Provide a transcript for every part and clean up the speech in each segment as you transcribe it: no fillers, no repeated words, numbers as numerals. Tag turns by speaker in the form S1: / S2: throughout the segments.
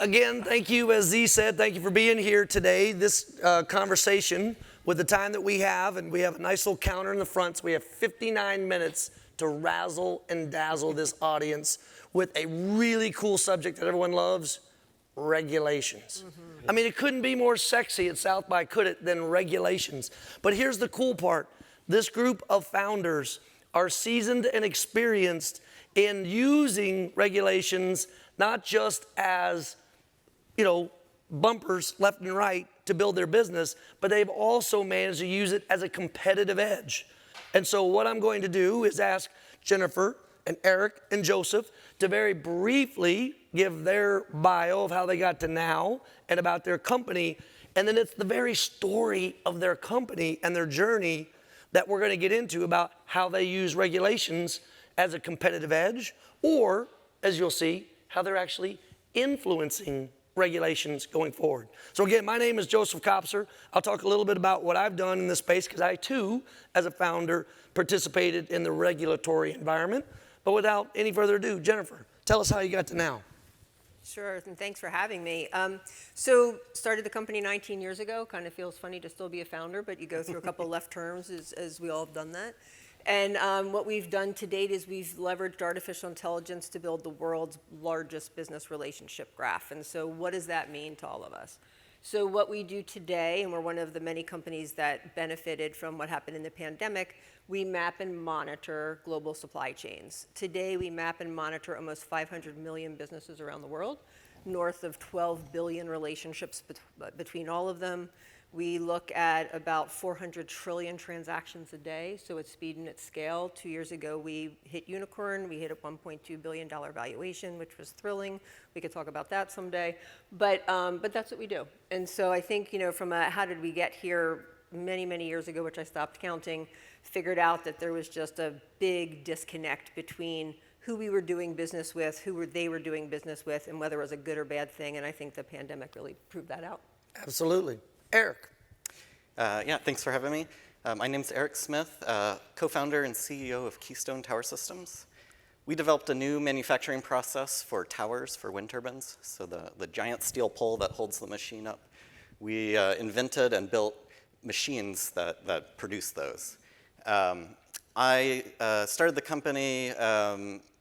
S1: again, thank you, as Z said, thank you for being here today. This conversation, with the time that we have, and we have a nice little counter in the front, so we have 59 minutes to razzle and dazzle this audience with a really cool subject that everyone loves, regulations. I mean, it couldn't be more sexy at South by, could it, than regulations. But here's the cool part. This group of founders are seasoned and experienced in using regulations not just as, bumpers left and right to build their business, but they've also managed to use it as a competitive edge. And so what I'm going to do is ask Jennifer and Eric and Joseph to very briefly give their bio of how they got to now and about their company. And then it's the very story of their company and their journey that we're going to get into about how they use regulations as a competitive edge, or, as you'll see, how they're actually influencing regulations going forward. So again, my name is Joseph Kopser. I'll talk a little bit about what I've done in this space, because I too, as a founder, participated in the regulatory environment. But without any further ado, Jennifer, tell us how you got to now.
S2: Sure, and thanks for having me. So started the company 19 years ago. Kind of feels funny to still be a founder, but you go through a couple left turns as we all have done that. And what we've done to date is we've leveraged artificial intelligence to build the world's largest business relationship graph. And so what does that mean to all of us? So what we do today, and we're one of the many companies that benefited from what happened in the pandemic, we map and monitor global supply chains. Today, we map and monitor almost 500 million businesses around the world, north of 12 billion relationships between all of them. We look at about 400 trillion transactions a day, so at speed and at scale. 2 years ago, we hit unicorn. We hit a $1.2 billion valuation, which was thrilling. We could talk about that someday. But that's what we do. And so I think, from a how did we get here many, many years ago, which I stopped counting, figured out that there was just a big disconnect between who we were doing business with, they were doing business with, and whether it was a good or bad thing. And I think the pandemic really proved that out.
S1: Absolutely. Eric.
S3: Thanks for having me. My name's Eric Smith, co-founder and CEO of Keystone Tower Systems. We developed a new manufacturing process for towers for wind turbines, so the giant steel pole that holds the machine up. We invented and built machines that produce those. I started the company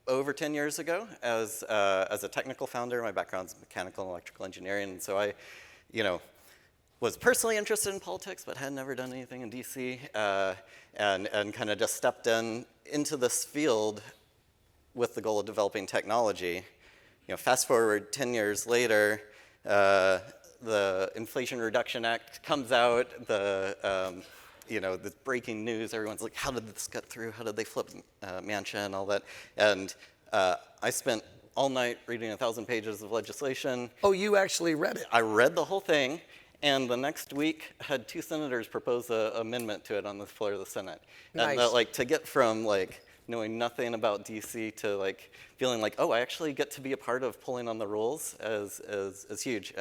S3: over 10 years ago as a technical founder. My background's mechanical and electrical engineering, and so I, was personally interested in politics, but had never done anything in DC, and kind of just stepped into this field with the goal of developing technology. Fast forward 10 years later, the Inflation Reduction Act comes out, the breaking news, everyone's like, how did this get through? How did they flip Manchin, all that? And I spent all night reading 1,000 pages of legislation.
S1: Oh, you actually read it?
S3: I read the whole thing. And the next week, had 2 senators propose an amendment to it on the floor of the Senate.
S1: Nice.
S3: And to get from knowing nothing about DC to feeling like, oh, I actually get to be a part of pulling on the rules is huge.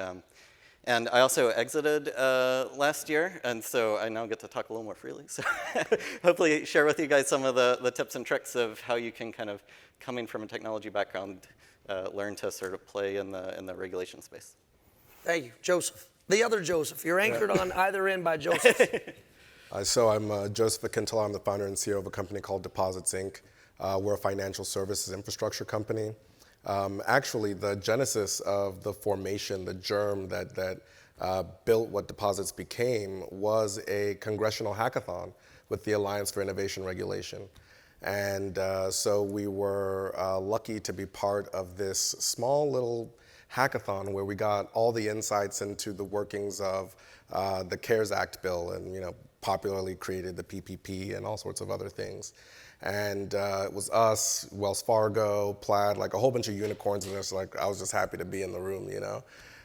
S3: And I also exited last year, and so I now get to talk a little more freely. So hopefully share with you guys some of the tips and tricks of how you can kind of, coming from a technology background, learn to sort of play in the regulation space.
S1: Thank you. Joseph. The other Joseph. You're anchored on either end by Joseph.
S4: So I'm Joseph Akintola. I'm the founder and CEO of a company called Deposits, Inc. We're a financial services infrastructure company. Actually, the genesis of the formation, the germ that built what Deposits became was a congressional hackathon with the Alliance for Innovation Regulation. And so we were lucky to be part of this small little hackathon where we got all the insights into the workings of the CARES Act bill and popularly created the PPP and all sorts of other things. And it was us, Wells Fargo, Plaid, a whole bunch of unicorns, and I was just happy to be in the room,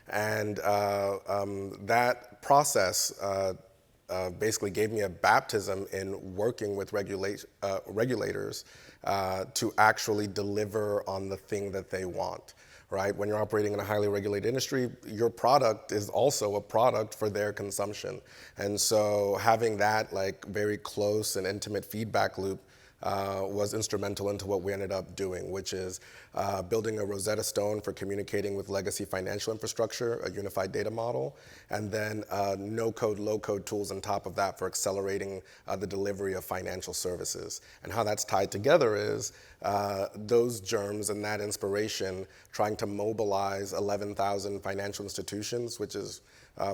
S4: And that process basically gave me a baptism in working with regulators to actually deliver on the thing that they want. Right? When you're operating in a highly regulated industry, your product is also a product for their consumption. And so having that very close and intimate feedback loop was instrumental into what we ended up doing, which is building a Rosetta Stone for communicating with legacy financial infrastructure, a unified data model, and then no-code, low-code tools on top of that for accelerating the delivery of financial services. And how that's tied together is those germs and that inspiration trying to mobilize 11,000 financial institutions, which is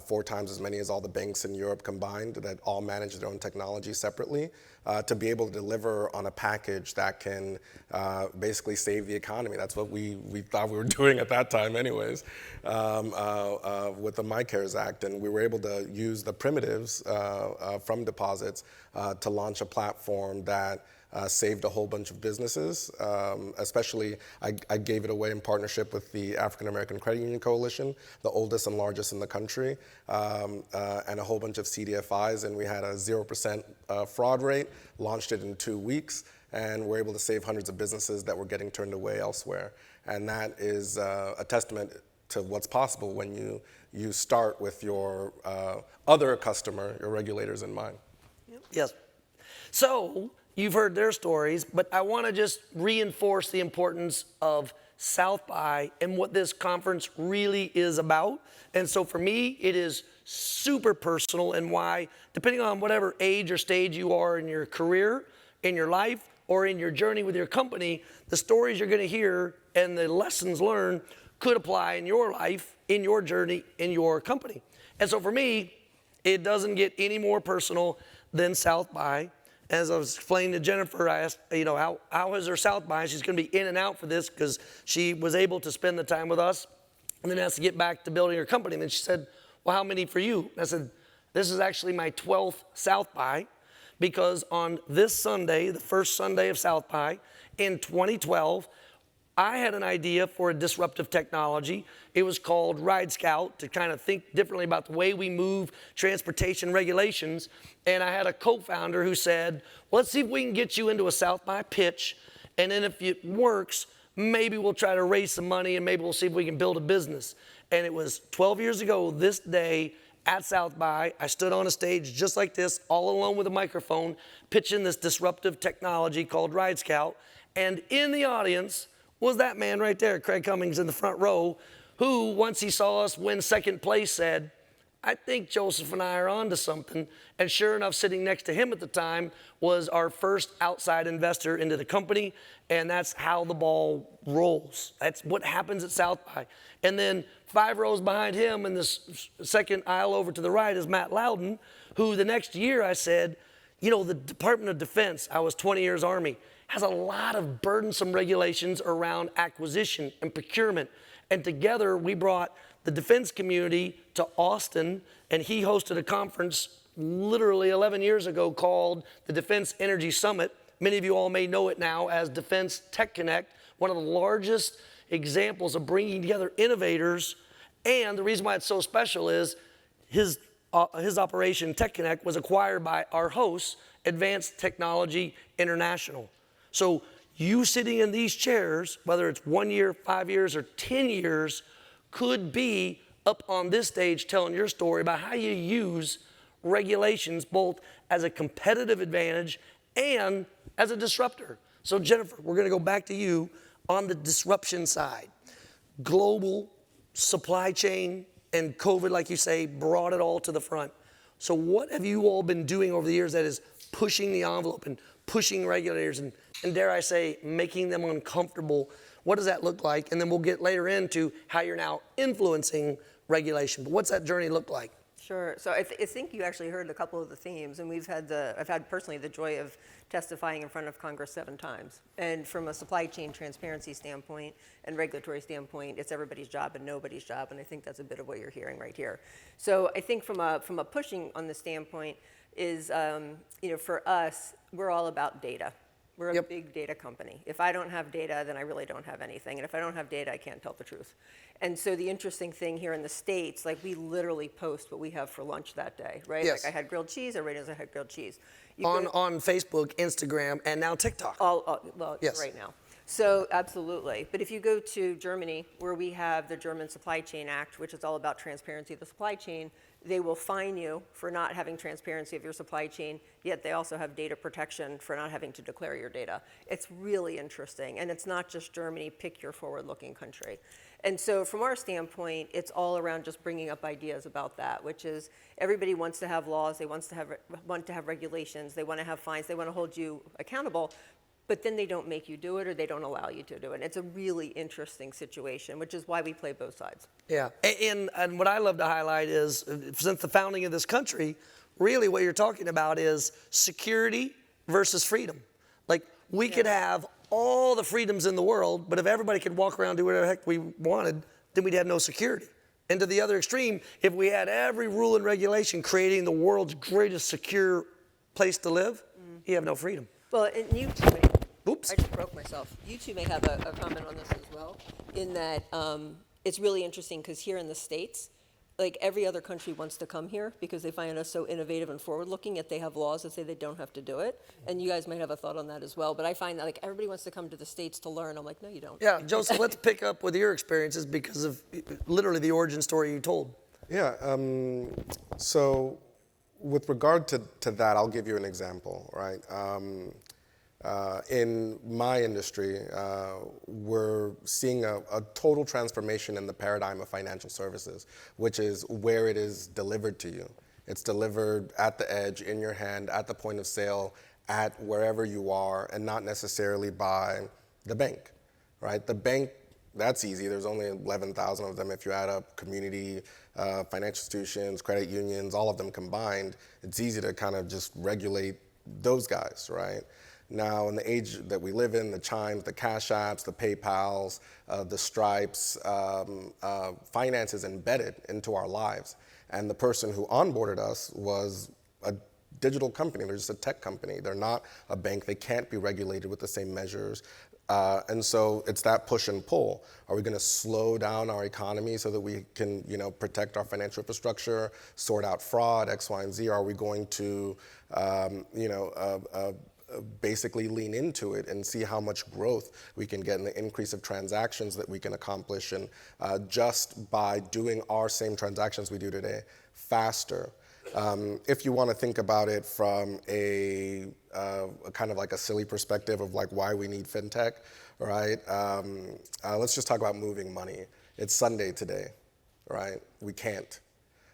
S4: 4 times as many as all the banks in Europe combined that all manage their own technology separately, to be able to deliver on a package that can basically save the economy. That's what we thought we were doing at that time anyways, with the MyCares Act. And we were able to use the primitives from deposits to launch a platform that saved a whole bunch of businesses. Especially, I gave it away in partnership with the African American Credit Union Coalition, the oldest and largest in the country, and a whole bunch of CDFIs, and we had a 0% fraud rate, launched it in 2 weeks, and we're able to save hundreds of businesses that were getting turned away elsewhere. And that is a testament to what's possible when you start with your other customer, your regulators in mind.
S1: Yes. So, you've heard their stories, but I want to just reinforce the importance of South by and what this conference really is about. And so for me, it is super personal, and why, depending on whatever age or stage you are in your career, in your life, or in your journey with your company, the stories you're going to hear and the lessons learned could apply in your life, in your journey, in your company. And so for me, it doesn't get any more personal than South by. As I was explaining to Jennifer, I asked, how is her South by? She's going to be in and out for this because she was able to spend the time with us and then has to get back to building her company. And then she said, well, how many for you? And I said, this is actually my 12th South by, because on this Sunday, the first Sunday of South by in 2012, I had an idea for a disruptive technology. It was called Ride Scout, to kind of think differently about the way we move transportation regulations. And I had a co-founder who said, well, let's see if we can get you into a South by pitch. And then if it works, maybe we'll try to raise some money and maybe we'll see if we can build a business. And it was 12 years ago this day at South by, I stood on a stage just like this, all alone with a microphone, pitching this disruptive technology called Ride Scout. And in the audience was that man right there, Craig Cummings in the front row, who, once he saw us win second place, said, I think Joseph and I are onto something. And sure enough, sitting next to him at the time was our first outside investor into the company, and that's how the ball rolls. That's what happens at South by. And then 5 rows behind him in this second aisle over to the right is Matt Loudon, who the next year I said, the Department of Defense, I was 20 years Army, has a lot of burdensome regulations around acquisition and procurement. And together we brought the defense community to Austin, and he hosted a conference literally 11 years ago called the Defense Energy Summit. Many of you all may know it now as Defense Tech Connect, one of the largest examples of bringing together innovators. And the reason why it's so special is his operation, Tech Connect, was acquired by our host, Advanced Technology International. So you sitting in these chairs, whether it's 1 year, 5 years, or 10 years, could be up on this stage telling your story about how you use regulations both as a competitive advantage and as a disruptor. So Jennifer, we're going to go back to you on the disruption side. Global supply chain and COVID, like you say, brought it all to the front. So what have you all been doing over the years that is pushing the envelope and pushing regulators and dare I say, making them uncomfortable? What does that look like? And then we'll get later into how you're now influencing regulation. But what's that journey look like?
S2: Sure. So I think you actually heard a couple of the themes, and I've had personally the joy of testifying in front of Congress 7 times. And from a supply chain transparency standpoint and regulatory standpoint, it's everybody's job and nobody's job, and I think that's a bit of what you're hearing right here. So I think from a pushing on the standpoint is, for us, we're all about data. We're a big data company. If I don't have data, then I really don't have anything. And if I don't have data, I can't tell the truth. And so the interesting thing here in the States, like we literally post what we have for lunch that day, right?
S1: Yes.
S2: Like I had grilled cheese, everybody knows I had grilled cheese.
S1: On Facebook, Instagram, and now TikTok.
S2: Well,
S1: Yes.
S2: right now. So absolutely. But if you go to Germany, where we have the German Supply Chain Act, which is all about transparency of the supply chain, they will fine you for not having transparency of your supply chain, yet they also have data protection for not having to declare your data. It's really interesting. And it's not just Germany, pick your forward-looking country. And so from our standpoint, it's all around just bringing up ideas about that, which is everybody wants to have laws, they want to have regulations, they want to have fines, they want to hold you accountable, but then they don't make you do it or they don't allow you to do it. It's a really interesting situation, which is why we play both sides.
S1: Yeah, and what I love to highlight is, since the founding of this country, really what you're talking about is security versus freedom. Like, we could have all the freedoms in the world, but if everybody could walk around and do whatever the heck we wanted, then we'd have no security. And to the other extreme, if we had every rule and regulation creating the world's greatest secure place to live, you have no freedom.
S2: Well, and you two may,
S1: Oops.
S2: I just broke myself. You two may have a comment on this as well, in that it's really interesting because here in the States, like every other country wants to come here because they find us so innovative and forward-looking, yet they have laws that say they don't have to do it. And you guys might have a thought on that as well. But I find that like everybody wants to come to the States to learn. I'm like, no, you don't.
S1: Yeah, Joseph, let's pick up with your experiences because of literally the origin story you told.
S4: Yeah, so with regard to that, I'll give you an example, right? In my industry, we're seeing a total transformation in the paradigm of financial services, which is where it is delivered to you. It's delivered at the edge, in your hand, at the point of sale, at wherever you are, and not necessarily by the bank, right? The bank, that's easy. There's only 11,000 of them if you add up community, financial institutions, credit unions, all of them combined. It's easy to kind of just regulate those guys, right? Now, in the age that we live in, the Chimes, the Cash Apps, the PayPals, the Stripes, finance is embedded into our lives. And the person who onboarded us was a digital company. They're just a tech company. They're not a bank. They can't be regulated with the same measures. And so it's that push and pull. Are we going to slow down our economy so that we can, protect our financial infrastructure, sort out fraud, X, Y, and Z? Are we going to, basically lean into it and see how much growth we can get in the increase of transactions that we can accomplish, and just by doing our same transactions we do today faster? If you want to think about it from a kind of like a silly perspective of like why we need fintech, right? Let's just talk about moving money. It's Sunday today, right? We can't,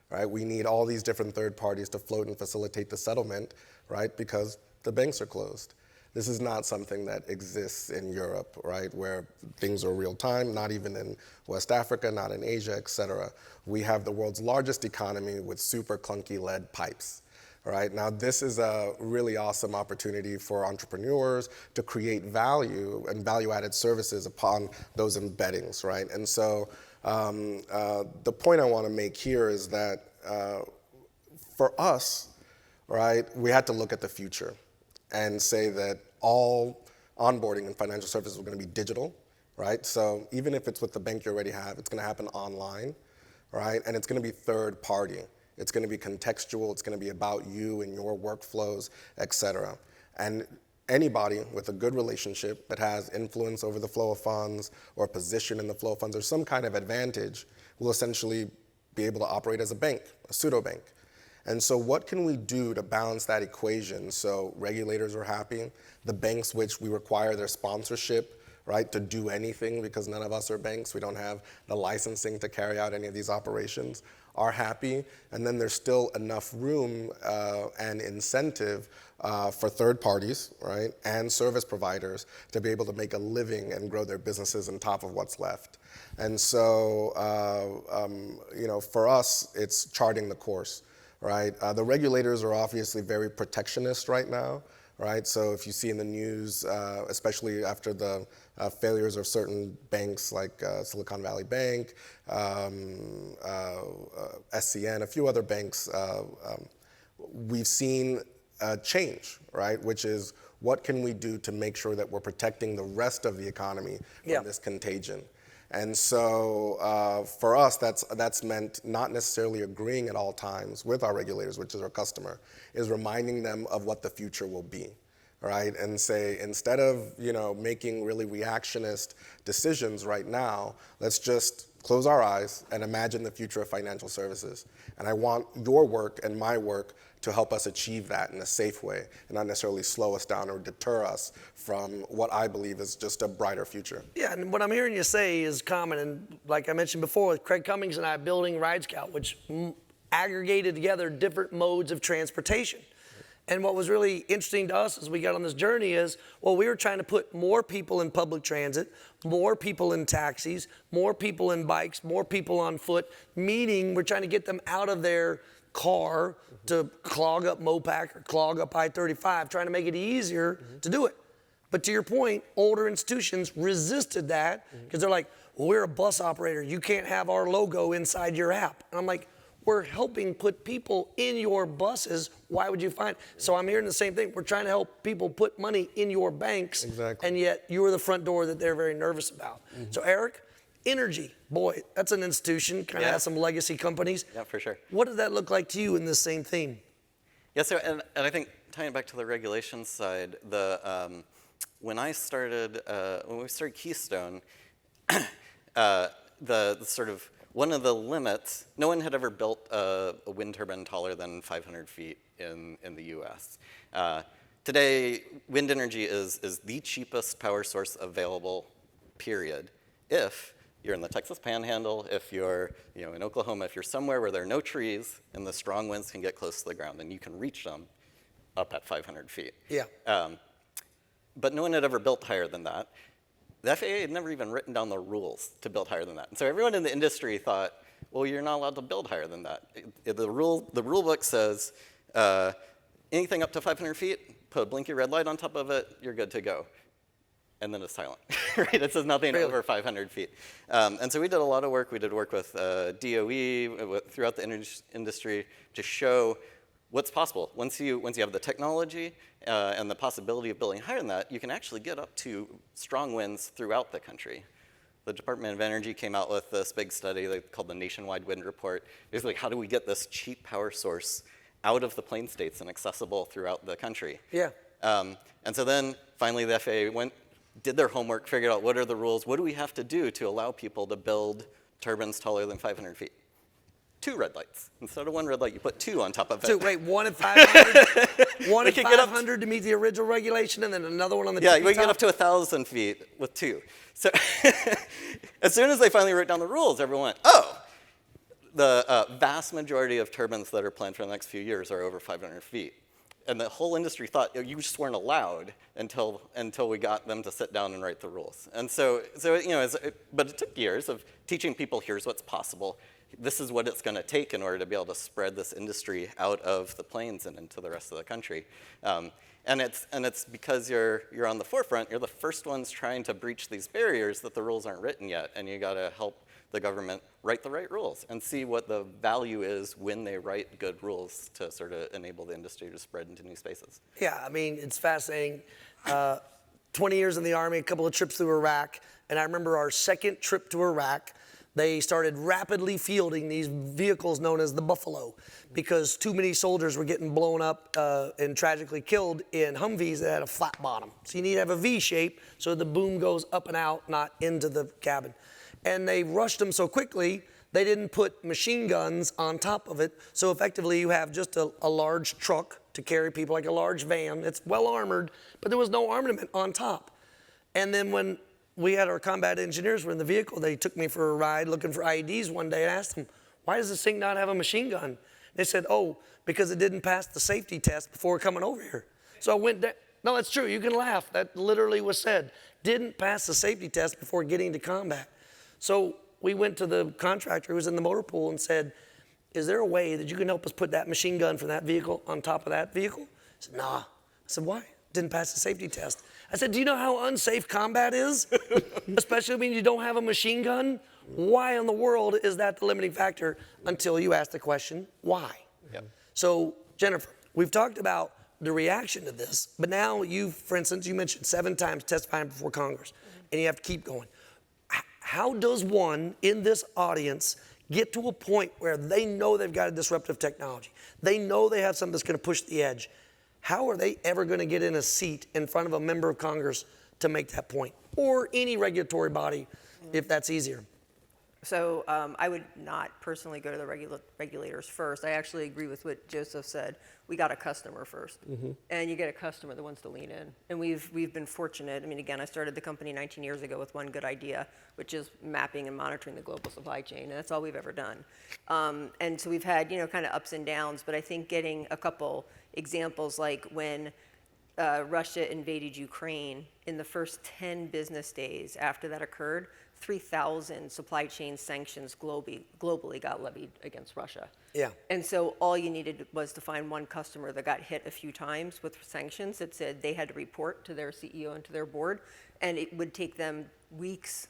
S4: right? We need all these different third parties to float and facilitate the settlement, right? Because the banks are closed. This is not something that exists in Europe, right, where things are real time, not even in West Africa, not in Asia, et cetera. We have the world's largest economy with super clunky lead pipes, right? Now, this is a really awesome opportunity for entrepreneurs to create value and value-added services upon those embeddings, right? And so the point I want to make here is that for us, right, we had to look at the future and say that all onboarding in financial services was going to be digital, right? So even if it's with the bank you already have, it's going to happen online, right? And it's going to be third party. It's going to be contextual. It's going to be about you and your workflows, et cetera. And anybody with a good relationship that has influence over the flow of funds or position in the flow of funds or some kind of advantage will essentially be able to operate as a bank, a pseudo bank. And so what can we do to balance that equation so regulators are happy, the banks which we require their sponsorship, right, to do anything because none of us are banks, we don't have the licensing to carry out any of these operations, are happy, and then there's still enough room and incentive for third parties, right, and service providers to be able to make a living and grow their businesses on top of what's left. And so, for us, it's charting the course. Right, the regulators are obviously very protectionist right now, right? So if you see in the news, especially after the failures of certain banks like Silicon Valley Bank, SCN, a few other banks, we've seen change, right? Which is what can we do to make sure that we're protecting the rest of the economy from this contagion? And so for us, that's meant not necessarily agreeing at all times with our regulators, which is our customer, is reminding them of what the future will be, right? And say, instead of, making really reactionist decisions right now, let's just close our eyes and imagine the future of financial services. And I want your work and my work to help us achieve that in a safe way and not necessarily slow us down or deter us from what I believe is just a brighter future.
S1: Yeah, and what I'm hearing you say is common. And like I mentioned before, with Craig Cummings and I building Ride Scout, which aggregated together different modes of transportation. And what was really interesting to us as we got on this journey is, well, we were trying to put more people in public transit, more people in taxis, more people in bikes, more people on foot, meaning we're trying to get them out of their car to clog up Mopac or clog up I-35, trying to make it easier to do it. But to your point, older institutions resisted that because they're like, well, we're a bus operator. You can't have our logo inside your app. And I'm like, we're helping put people in your buses. Why would you find? So I'm hearing the same thing. We're trying to help people put money in your banks.
S4: Exactly.
S1: And yet you're the front door that they're very nervous about. So Eric, energy, boy, that's an institution, kind of has some legacy companies.
S3: Yeah, for sure.
S1: What does that look like to you in this same theme?
S3: Yeah, so, and I think tying it back to the regulations side, when we started Keystone, the sort of, one of the limits, no one had ever built a wind turbine taller than 500 feet in the US. Today, wind energy is the cheapest power source available, period, if you're in the Texas Panhandle, if you're in Oklahoma, if you're somewhere where there are no trees and the strong winds can get close to the ground and you can reach them up at 500 feet.
S1: Yeah.
S3: But no one had ever built higher than that. The FAA had never even written down the rules to build higher than that. And so everyone in the industry thought, well, you're not allowed to build higher than that. The rule book says anything up to 500 feet, put a blinky red light on top of it, you're good to go. And then it's silent, right? It says nothing over 500 feet. And so we did a lot of work. We did work with DOE, throughout the industry, to show what's possible. Once you have the technology and the possibility of building higher than that, you can actually get up to strong winds throughout the country. The Department of Energy came out with this big study called the Nationwide Wind Report. Basically, how do we get this cheap power source out of the plain states and accessible throughout the country?
S1: Yeah.
S3: And so then finally the FAA did their homework, figured out what are the rules, what do we have to do to allow people to build turbines taller than 500 feet? 2 red lights. Instead of 1 red light, you put 2 on top of it.
S1: So wait, 1 at 500, 1 at 500 to meet the original regulation, and then another one on the
S3: Yeah,
S1: tippy
S3: we can
S1: top?
S3: get up to 1,000 feet with 2. So as soon as they finally wrote down the rules, everyone went, oh, the vast majority of turbines that are planned for the next few years are over 500 feet. And the whole industry thought you just weren't allowed until we got them to sit down and write the rules. And so but it took years of teaching people, here's what's possible. This is what it's going to take in order to be able to spread this industry out of the plains and into the rest of the country. And it's because you're on the forefront, you're the first ones trying to breach these barriers that the rules aren't written yet, and you got to help the government write the right rules and see what the value is when they write good rules to sort of enable the industry to spread into new spaces.
S1: Yeah, I mean, it's fascinating. 20 years in the Army, a couple of trips through Iraq, and I remember our second trip to Iraq, they started rapidly fielding these vehicles known as the Buffalo because too many soldiers were getting blown up and tragically killed in Humvees that had a flat bottom. So you need to have a V shape so the boom goes up and out, not into the cabin. And they rushed them so quickly, they didn't put machine guns on top of it. So effectively, you have just a large truck to carry people, like a large van. It's well armored, but there was no armament on top. And then when we had our combat engineers were in the vehicle, they took me for a ride looking for IEDs one day and asked them, why does this thing not have a machine gun? They said, oh, because it didn't pass the safety test before coming over here. So I went down. No, that's true. You can laugh. That literally was said. Didn't pass the safety test before getting to combat. So we went to the contractor who was in the motor pool and said, is there a way that you can help us put that machine gun from that vehicle on top of that vehicle? He said, nah. I said, why? Didn't pass the safety test. I said, do you know how unsafe combat is? Especially when you don't have a machine gun? Why in the world is that the limiting factor until you ask the question, why?
S3: Yep.
S1: So, Jennifer, we've talked about the reaction to this, but now for instance, you mentioned 7 times testifying before Congress, and you have to keep going. How does one in this audience get to a point where they know they've got a disruptive technology? They know they have something that's going to push the edge. how are they ever going to get in a seat in front of a member of Congress to make that point? Or any regulatory body, if that's easier.
S2: So I would not personally go to the regulators first. I actually agree with what Joseph said. We got a customer first. And you get a customer that wants to lean in. And we've been fortunate. I mean, again, I started the company 19 years ago with one good idea, which is mapping and monitoring the global supply chain. And that's all we've ever done. And so we've had, kind of ups and downs. But I think getting a couple examples, like when Russia invaded Ukraine, in the first 10 business days after that occurred, 3,000 supply chain sanctions globally got levied against Russia.
S1: Yeah.
S2: And so all you needed was to find one customer that got hit a few times with sanctions that said they had to report to their CEO and to their board, and it would take them weeks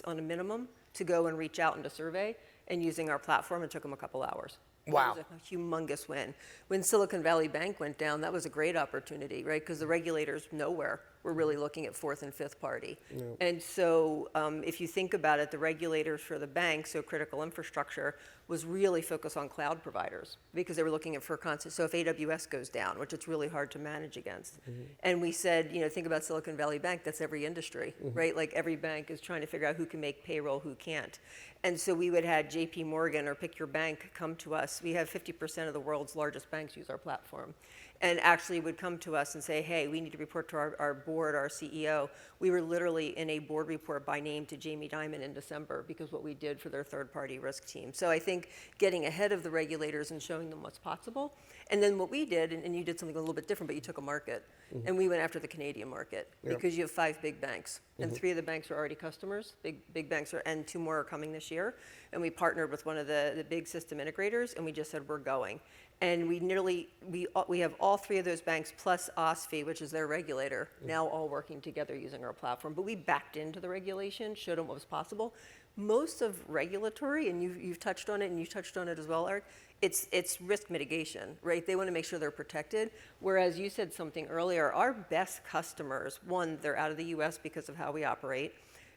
S2: on a minimum to go and reach out and to survey, and using our platform, it took them a couple hours.
S1: Wow.
S2: It was a humongous win. When Silicon Valley Bank went down, that was a great opportunity, right? Because the regulators nowhere were really looking at fourth and fifth party. Yep. And so if you think about it, the regulators for the bank, so critical infrastructure, was really focused on cloud providers because they were looking at for constant. So if AWS goes down, which it's really hard to manage against. And we said, think about Silicon Valley Bank, that's every industry, right? Like every bank is trying to figure out who can make payroll, who can't. And so we would have JP Morgan or pick your bank come to us. We have 50% of the world's largest banks use our platform. And actually would come to us and say, hey, we need to report to our board, our CEO. We were literally in a board report by name to Jamie Dimon in December because what we did for their third-party risk team. So I think getting ahead of the regulators and showing them what's possible. And then what we did, and you did something a little bit different, but you took a market. And we went after the Canadian market because you have 5 big banks. And 3 of the banks are already customers, big banks, and 2 more are coming this year. And we partnered with one of the big system integrators, and we just said, we're going. And we have all 3 of those banks plus OSFI, which is their regulator, now all working together using our platform. But we backed into the regulation, showed them what was possible. Most of regulatory, and you've touched on it, and you touched on it as well, Eric, it's risk mitigation, right? They want to make sure they're protected. Whereas you said something earlier, our best customers, one, they're out of the US because of how we operate.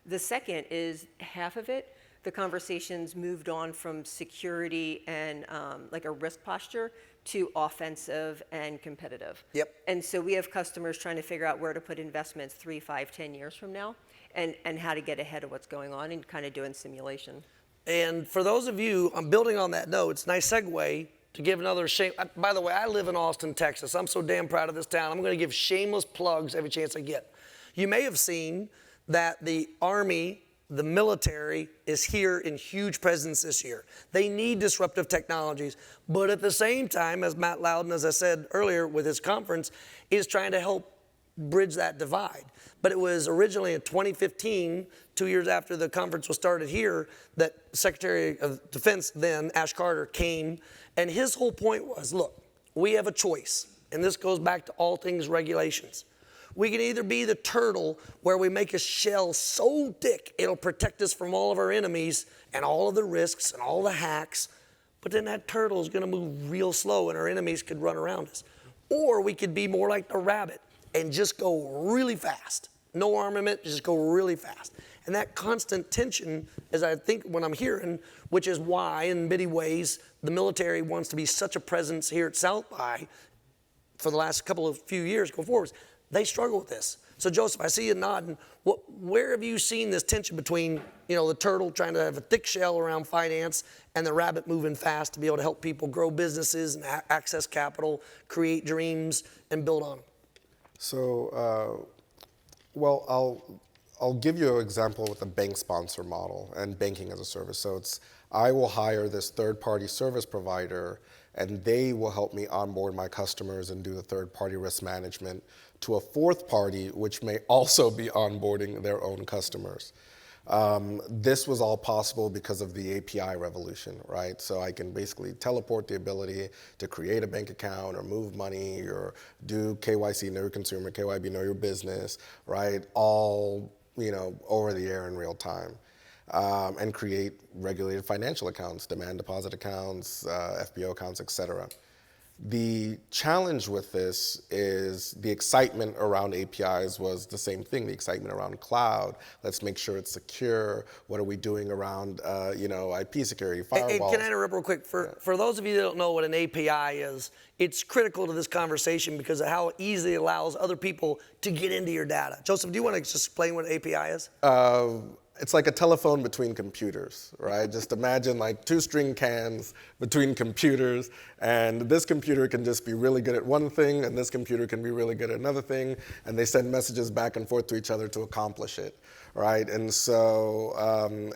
S2: The second is half of it, the conversations moved on from security and like a risk posture to offensive and competitive.
S1: Yep.
S2: And so we have customers trying to figure out where to put investments 3, 5, 10 years from now and how to get ahead of what's going on and kind of doing simulation.
S1: And for those of you, I'm building on that note, it's a nice segue to give another shame. By the way, I live in Austin, Texas. I'm so damn proud of this town. I'm going to give shameless plugs every chance I get. You may have seen that the Army, the military, is here in huge presence this year. They need disruptive technologies, but at the same time, as Matt Loudon, as I said earlier with his conference, is trying to help bridge that divide. But it was originally in 2015, 2 years after the conference was started here, that Secretary of Defense then, Ash Carter, came, and his whole point was, look, we have a choice, and this goes back to all things regulations. We can either be the turtle where we make a shell so thick it'll protect us from all of our enemies and all of the risks and all the hacks, but then that turtle is gonna move real slow and our enemies could run around us. Or we could be more like the rabbit and just go really fast. No armament, just go really fast. And that constant tension is, I think, what I'm hearing, which is why, in many ways, the military wants to be such a presence here at South by for the last few years go forward. They struggle with this. So Joseph, I see you nodding. Where have you seen this tension between, the turtle trying to have a thick shell around finance and the rabbit moving fast to be able to help people grow businesses and access capital, create dreams, and build on them?
S4: So, I'll give you an example with the bank sponsor model and banking as a service. So I will hire this third-party service provider, and they will help me onboard my customers and do the third-party risk management to a fourth party, which may also be onboarding their own customers. This was all possible because of the API revolution, right? So I can basically teleport the ability to create a bank account or move money or do KYC, know your consumer, KYB, know your business, right? All, over the air in real time. And create regulated financial accounts, demand deposit accounts, FBO accounts, et cetera. The challenge with this is the excitement around APIs was the same thing, the excitement around cloud. Let's make sure it's secure. What are we doing around IP security, firewalls?
S1: Hey, can I interrupt real quick? For those of you that don't know what an API is, it's critical to this conversation because of how easily it allows other people to get into your data. Joseph, do you want to just explain what an API is?
S4: It's like a telephone between computers, right? Just imagine like two string cans between computers, and this computer can just be really good at one thing, and this computer can be really good at another thing, and they send messages back and forth to each other to accomplish it, right? And so,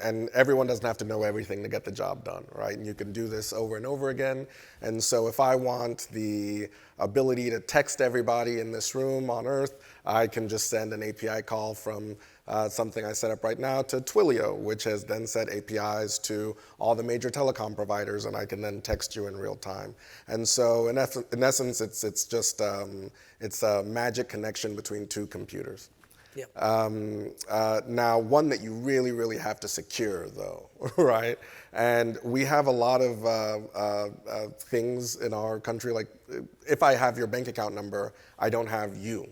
S4: and everyone doesn't have to know everything to get the job done, right? And you can do this over and over again. And so if I want the ability to text everybody in this room on Earth, I can just send an API call from something I set up right now to Twilio, which has then set APIs to all the major telecom providers, and I can then text you in real time. And so in essence, it's just it's a magic connection between two computers.
S1: Yep.
S4: Now, one that you really, really have to secure, though, right? And we have a lot of things in our country, like if I have your bank account number, I don't have you.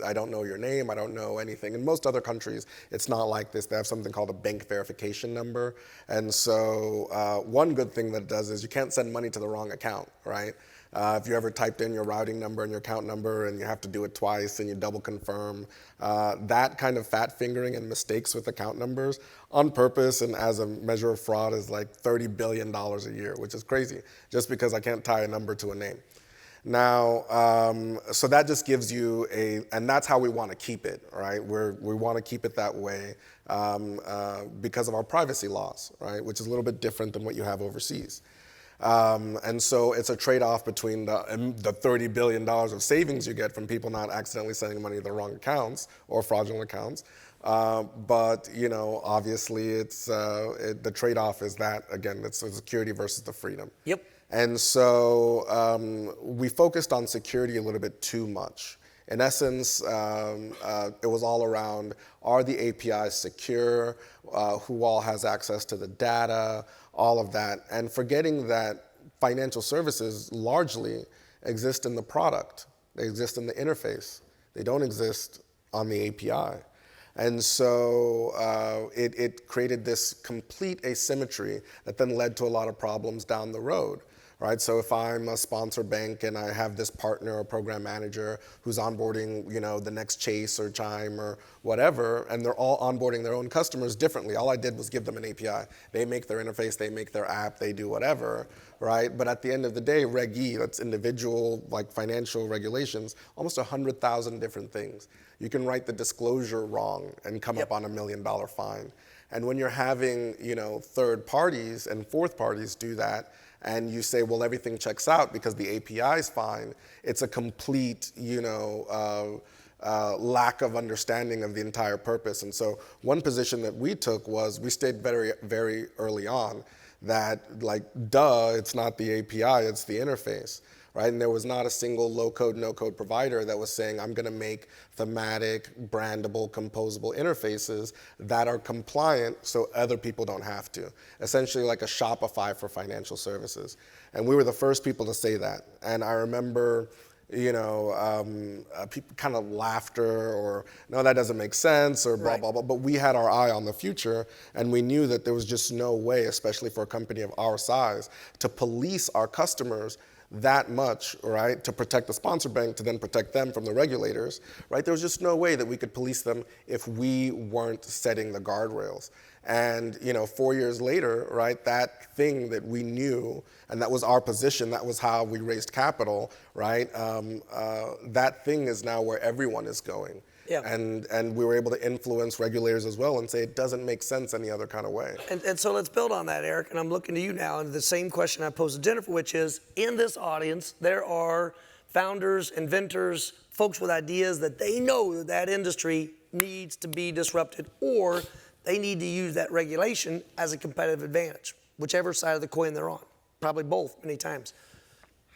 S4: I don't know your name, I don't know anything. In most other countries, it's not like this. They have something called a bank verification number. And so one good thing that it does is you can't send money to the wrong account, right? If you ever typed in your routing number and your account number and you have to do it twice and you double confirm, that kind of fat fingering and mistakes with account numbers on purpose and as a measure of fraud is like $30 billion a year, which is crazy, just because I can't tie a number to a name. Now, so that just gives you and that's how we want to keep it, right? We want to keep it that way because of our privacy laws, right? Which is a little bit different than what you have overseas. And so it's a trade-off between the $30 billion of savings you get from people not accidentally sending money to the wrong accounts or fraudulent accounts. But, obviously the trade-off is that, again, it's the security versus the freedom.
S1: Yep.
S4: And so we focused on security a little bit too much. In essence, it was all around, are the APIs secure? Who all has access to the data? All of that. And forgetting that financial services largely exist in the product. They exist in the interface. They don't exist on the API. And so it created this complete asymmetry that then led to a lot of problems down the road. Right, so if I'm a sponsor bank and I have this partner or program manager who's onboarding, the next Chase or Chime or whatever, and they're all onboarding their own customers differently. All I did was give them an API. They make their interface, they make their app, they do whatever, right? But at the end of the day, Reg E, that's individual, like financial regulations, almost 100,000 different things. You can write the disclosure wrong and come up on $1 million fine. And when you're having, third parties and fourth parties do that, and you say, well, everything checks out because the API is fine, it's a complete, lack of understanding of the entire purpose. And so one position that we took was we stayed very, very early on that, it's not the API, it's the interface. Right? And there was not a single low-code, no-code provider that was saying, I'm going to make thematic, brandable, composable interfaces that are compliant so other people don't have to. Essentially like a Shopify for financial services. And we were the first people to say that. And I remember, people kind of laughter or, no, that doesn't make sense or blah, blah, blah. But we had our eye on the future, and we knew that there was just no way, especially for a company of our size, to police our customers that much, right, to protect the sponsor bank, to then protect them from the regulators, right? There was just no way that we could police them if we weren't setting the guardrails. And 4 years later, right, that thing that we knew, and that was our position, that was how we raised capital, right? That thing is now where everyone is going. Yeah. And we were able to influence regulators as well and say it doesn't make sense any other kind of way.
S1: And so let's build on that, Eric, and I'm looking to you now, and the same question I posed to Jennifer, which is, in this audience, there are founders, inventors, folks with ideas that they know that industry needs to be disrupted, or they need to use that regulation as a competitive advantage, whichever side of the coin they're on, probably both many times.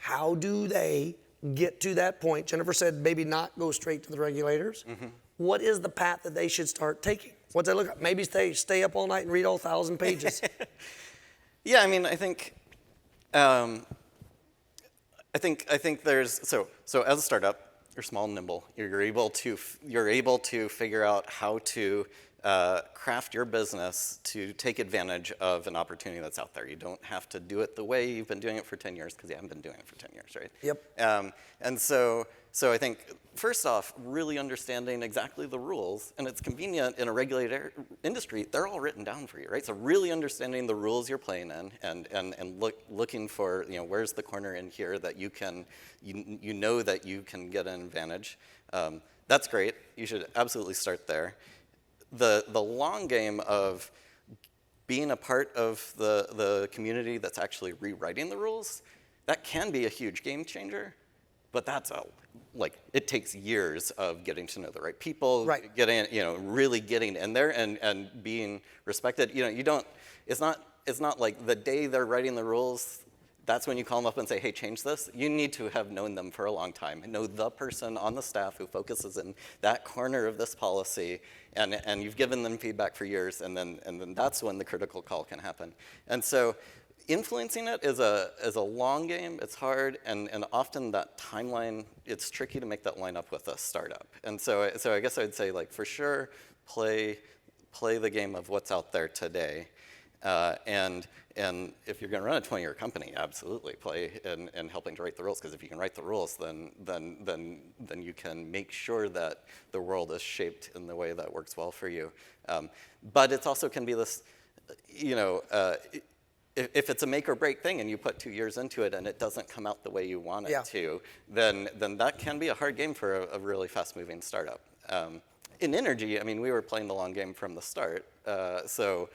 S1: How do they get to that point? Jennifer said maybe not go straight to the regulators. Mm-hmm. What is the path that they should start taking? What's they look at? Maybe stay up all night and read all 1,000 pages.
S3: Yeah, I mean, I think I think there's so as a startup, you're small and nimble. You're able to figure out how to craft your business to take advantage of an opportunity that's out there. You don't have to do it the way you've been doing it for 10 years because you haven't been doing it for 10 years, right?
S1: Yep.
S3: And so I think, first off, really understanding exactly the rules, and it's convenient in a regulated industry, they're all written down for you, right? So really understanding the rules you're playing in and looking for, where's the corner in here that you can, you know that you can get an advantage. That's great. You should absolutely start there. The long game of being a part of the community that's actually rewriting the rules, that can be a huge game changer. But that's it takes years of getting to know the right people,
S1: right.
S3: Really getting in there and being respected. It's not like the day they're writing the rules, that's when you call them up and say, hey, change this. You need to have known them for a long time and know the person on the staff who focuses in that corner of this policy, and you've given them feedback for years, and then that's when the critical call can happen. And so influencing it is a long game. It's hard, and often that timeline, it's tricky to make that line up with a startup. And so I guess I'd say, for sure, play the game of what's out there today. And if you're going to run a 20-year company, absolutely play in helping to write the rules. Because if you can write the rules, then you can make sure that the world is shaped in the way that works well for you. But it also can be this, if it's a make or break thing and you put 2 years into it and it doesn't come out the way you want it to, then that can be a hard game for a really fast-moving startup. In energy, we were playing the long game from the start, so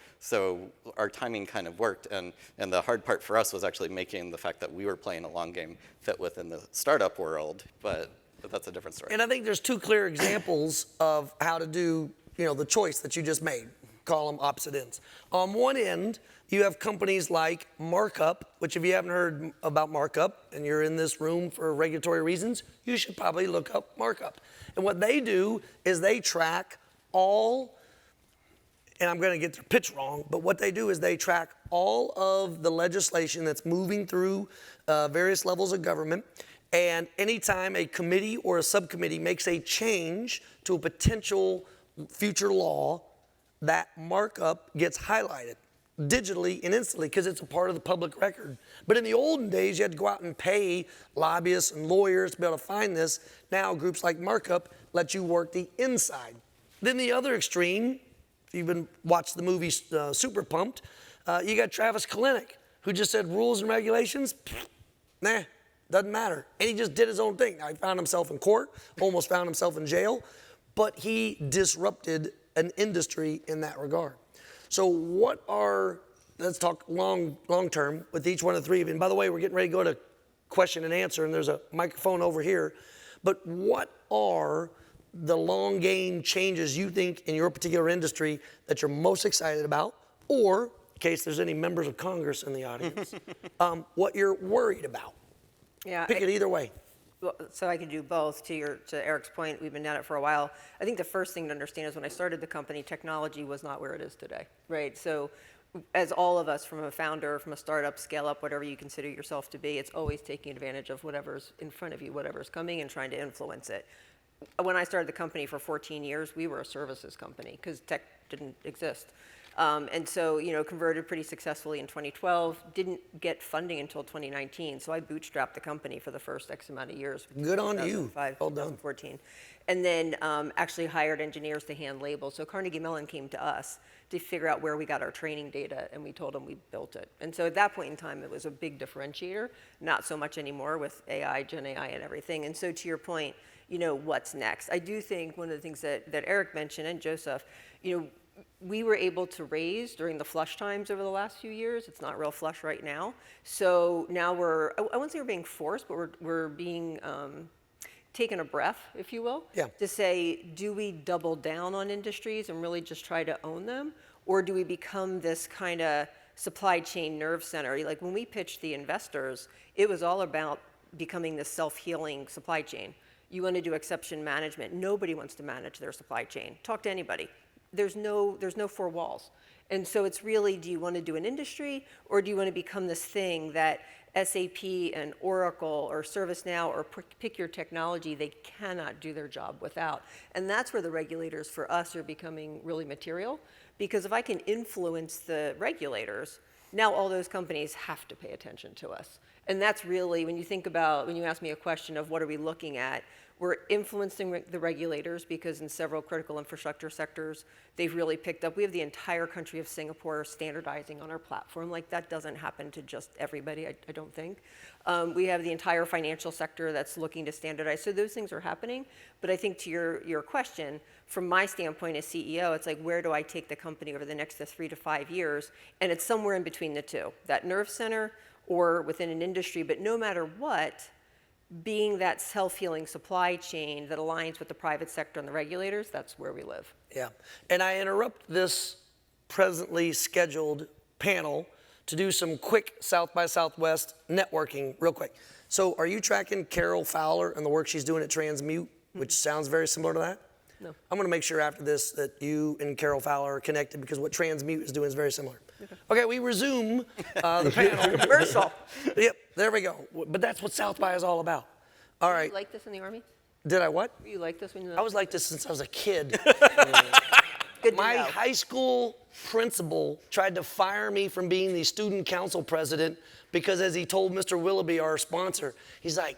S3: our timing kind of worked, and the hard part for us was actually making the fact that we were playing a long game fit within the startup world, but that's a different story.
S1: And I think there's two clear examples of how to do, the choice that you just made. Call them opposite ends. On one end, you have companies like Markup, which if you haven't heard about Markup and you're in this room for regulatory reasons, you should probably look up Markup. And what they do is they track all, and I'm going to get their pitch wrong, but what they do is they track all of the legislation that's moving through various levels of government. And anytime a committee or a subcommittee makes a change to a potential future law, that markup gets highlighted digitally and instantly because it's a part of the public record. But in the olden days, you had to go out and pay lobbyists and lawyers to be able to find this. Now, groups like Markup let you work the inside. Then the other extreme, if you've been watched the movie Super Pumped, you got Travis Kalanick, who just said rules and regulations, nah, doesn't matter. And he just did his own thing. Now, he found himself in court, almost found himself in jail, but he disrupted an industry in that regard. So let's talk long term with each one of the three of you. And by the way, we're getting ready to go to question and answer, and there's a microphone over here. But what are the long game changes you think in your particular industry that you're most excited about? Or, in case there's any members of Congress in the audience, what you're worried about?
S2: Yeah,
S1: Pick it either way.
S2: Well, so I can do both. To Eric's point, we've been at it for a while. I think the first thing to understand is when I started the company, technology was not where it is today, right? So as all of us, from a founder, from a startup, scale up, whatever you consider yourself to be, it's always taking advantage of whatever's in front of you, whatever's coming, and trying to influence it. When I started the company for 14 years, we were a services company because tech didn't exist. And so, converted pretty successfully in 2012, didn't get funding until 2019. So I bootstrapped the company for the first X amount of years.
S1: Good on you. Well done.
S2: 2014. And then actually hired engineers to hand labels. So Carnegie Mellon came to us to figure out where we got our training data, and we told them we built it. And so at that point in time, it was a big differentiator, not so much anymore with AI, Gen AI, and everything. And so to your point, what's next? I do think one of the things that Eric mentioned, and Joseph, we were able to raise during the flush times over the last few years. It's not real flush right now. So now I wouldn't say we're being forced, but we're being taken a breath, if you will, to say, do we double down on industries and really just try to own them? Or do we become this kind of supply chain nerve center? Like when we pitched the investors, it was all about becoming this self-healing supply chain. You want to do exception management. Nobody wants to manage their supply chain. Talk to anybody. There's no four walls. And so it's really, do you want to do an industry, or do you want to become this thing that, SAP and Oracle or ServiceNow or pick your technology, they cannot do their job without. And that's where the regulators for us are becoming really material, because if I can influence the regulators, now all those companies have to pay attention to us. And that's really, when you think about, when you ask me a question of what are we looking at, we're influencing the regulators because in several critical infrastructure sectors, they've really picked up. We have the entire country of Singapore standardizing on our platform. Like, that doesn't happen to just everybody, I don't think. We have the entire financial sector that's looking to standardize. So those things are happening. But I think to your question, from my standpoint as CEO, it's like, where do I take the company over the next 3 to 5 years? And it's somewhere in between the two, that nerve center or within an industry. But no matter what, being that self-healing supply chain that aligns with the private sector and the regulators, that's where we live.
S1: Yeah, and I interrupt this presently scheduled panel to do some quick South by Southwest networking real quick. So are you tracking Carol Fowler and the work she's doing at Transmute, which sounds very similar to that?
S2: No.
S1: I'm gonna make sure after this that you and Carol Fowler are connected, because what Transmute is doing is very similar. Okay, we resume the panel.
S2: Commercial.
S1: Yep, there we go. But that's what South by is all about. All right.
S2: You like this in the Army?
S1: Did I what?
S2: Were you like this when you
S1: I was like this since I was a kid.
S2: Good to
S1: My
S2: know.
S1: high school principal tried to fire me from being the student council president because, as he told Mr. Willoughby, our sponsor, he's like,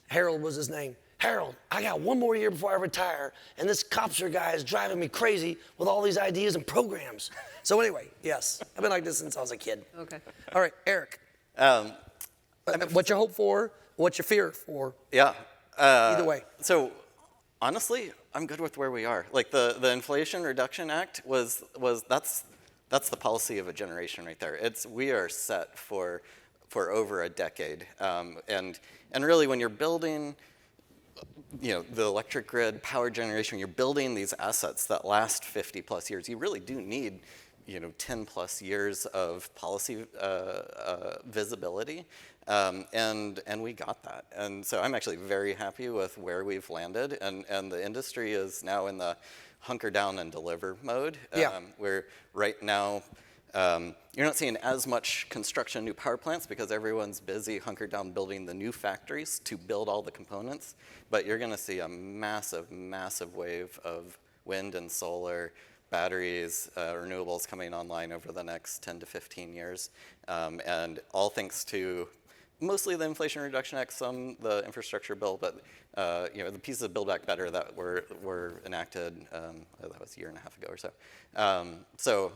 S1: Harold was his name. Harold, I got one more year before I retire, and this Copser guy is driving me crazy with all these ideas and programs. So anyway, yes, I've been like this since I was a kid.
S2: Okay.
S1: All right, Eric. What you hope for, what you fear for.
S3: Yeah.
S1: Either way.
S3: So honestly, I'm good with where we are. Like the Inflation Reduction Act that's the policy of a generation right there. We are set for over a decade. And really, when you're building, the electric grid, power generation, you're building these assets that last 50 plus years, you really do need 10 plus years of policy visibility. And we got that. And so I'm actually very happy with where we've landed. And the industry is now in the hunker down and deliver mode.
S1: Yeah.
S3: Where right now, you're not seeing as much construction of new power plants because everyone's busy hunkered down building the new factories to build all the components. But you're going to see a massive, massive wave of wind and solar, batteries, renewables coming online over the next 10 to 15 years. And all thanks to mostly the Inflation Reduction Act, some the infrastructure bill, but the pieces of Build Back Better that were enacted, that was a year and a half ago or so. So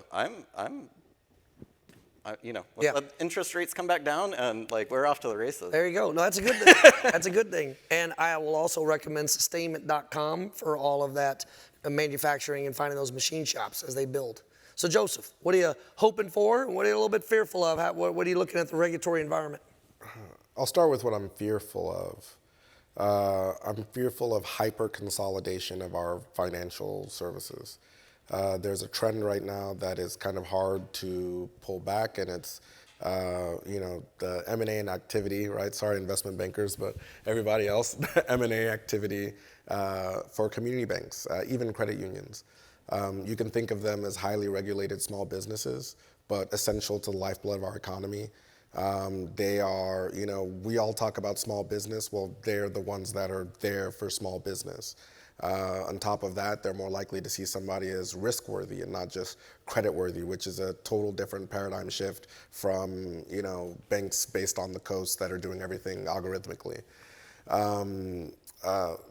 S3: let interest rates come back down, and we're off to the races.
S1: There you go. No, that's a good thing. That's a good thing. And I will also recommend sustainment.com for all of that manufacturing and finding those machine shops as they build. So Joseph, what are you hoping for? What are you a little bit fearful of? What are you looking at the regulatory environment?
S4: I'll start with what I'm fearful of. I'm fearful of hyper-consolidation of our financial services. There's a trend right now that is kind of hard to pull back, and it's the M&A and activity, right? Sorry, investment bankers, but everybody else, the M&A activity for community banks, even credit unions. You can think of them as highly regulated small businesses, but essential to the lifeblood of our economy. They are, we all talk about small business. Well, they're the ones that are there for small business. On top of that, they're more likely to see somebody as risk-worthy and not just credit-worthy, which is a total different paradigm shift from, banks based on the coast that are doing everything algorithmically.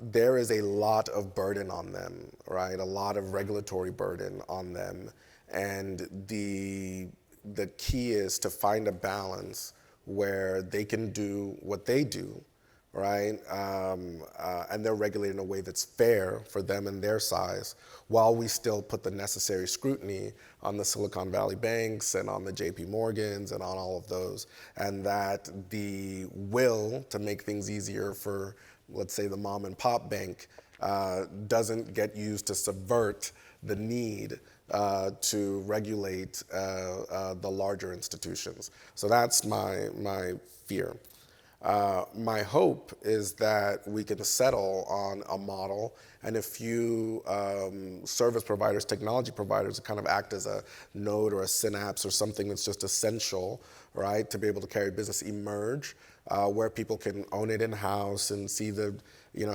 S4: There is a lot of burden on them, right? A lot of regulatory burden on them. And the key is to find a balance where they can do what they do, right? And they're regulated in a way that's fair for them and their size, while we still put the necessary scrutiny on the Silicon Valley banks and on the JP Morgans and on all of those. And that the will to make things easier for, let's say, the mom and pop bank doesn't get used to subvert the need to regulate the larger institutions. So that's my fear. My hope is that we can settle on a model and a few service providers, technology providers, kind of act as a node or a synapse or something that's just essential, right, to be able to carry business emerge, where people can own it in-house and see the,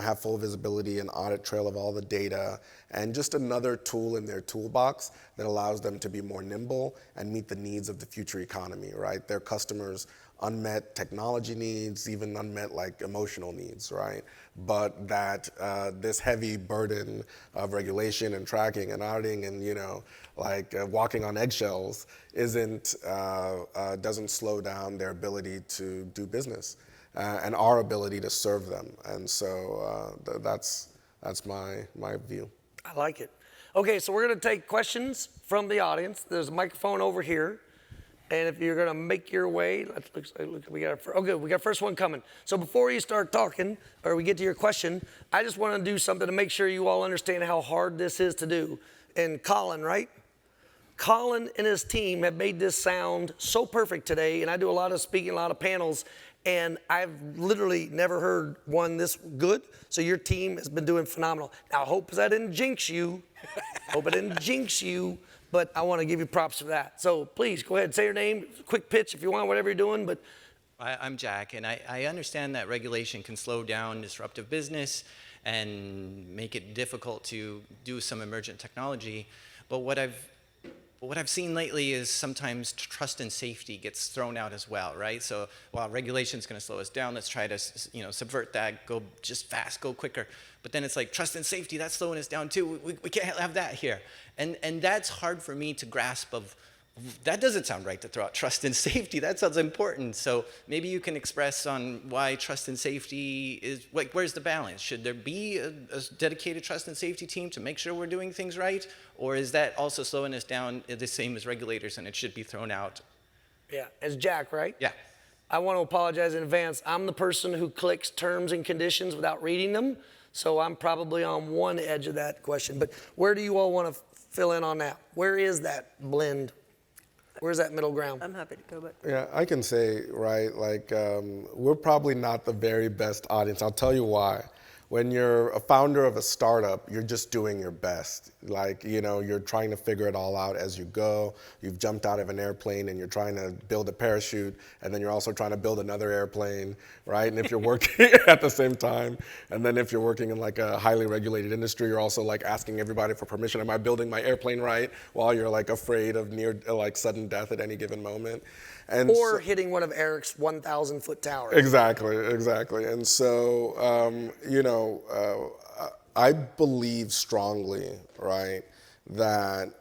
S4: have full visibility and audit trail of all the data, and just another tool in their toolbox that allows them to be more nimble and meet the needs of the future economy, right? Their customers' unmet technology needs, even unmet like emotional needs, right? But that this heavy burden of regulation and tracking and auditing and walking on eggshells doesn't slow down their ability to do business and our ability to serve them. And so that's my view.
S1: I like it. Okay, so we're going to take questions from the audience. There's a microphone over here. And if you're going to make your way, we got first one coming. So before you start talking, or we get to your question, I just want to do something to make sure you all understand how hard this is to do. And Colin, right? Colin and his team have made this sound so perfect today, and I do a lot of speaking, a lot of panels, and I've literally never heard one this good. So your team has been doing phenomenal. Now, I hope that didn't jinx you. Hope it didn't jinx you. But I want to give you props for that. So please go ahead, say your name, quick pitch if you want, whatever you're doing. But
S5: I'm Jack, and I understand that regulation can slow down disruptive business and make it difficult to do some emergent technology. But what I've seen lately is sometimes trust and safety gets thrown out as well, right? So while regulation is going to slow us down, let's try to subvert that, go just fast, go quicker. But then it's like trust and safety, that's slowing us down too. We can't have that here. And that's hard for me to grasp of, that doesn't sound right to throw out trust and safety. That sounds important. So maybe you can express on why trust and safety is, where's the balance? Should there be a dedicated trust and safety team to make sure we're doing things right? Or is that also slowing us down the same as regulators and it should be thrown out?
S1: yeah, it's Jack, right?
S5: Yeah.
S1: I want to apologize in advance. I'm the person who clicks terms and conditions without reading them. So I'm probably on one edge of that question. But where do you all want to fill in on that? Where is that blend? Where's that middle ground?
S2: I'm happy to go, but
S4: Yeah, I can say, right, we're probably not the very best audience. I'll tell you why. When you're a founder of a startup, you're just doing your best. You're trying to figure it all out as you go. You've jumped out of an airplane and you're trying to build a parachute, and then you're also trying to build another airplane, right? And if you're working at the same time, and then if you're working in like a highly regulated industry, you're also like asking everybody for permission. Am I building my airplane right? While you're like afraid of near sudden death at any given moment. And
S1: Or hitting one of Eric's 1,000-foot towers.
S4: Exactly. And so, I believe strongly, right, that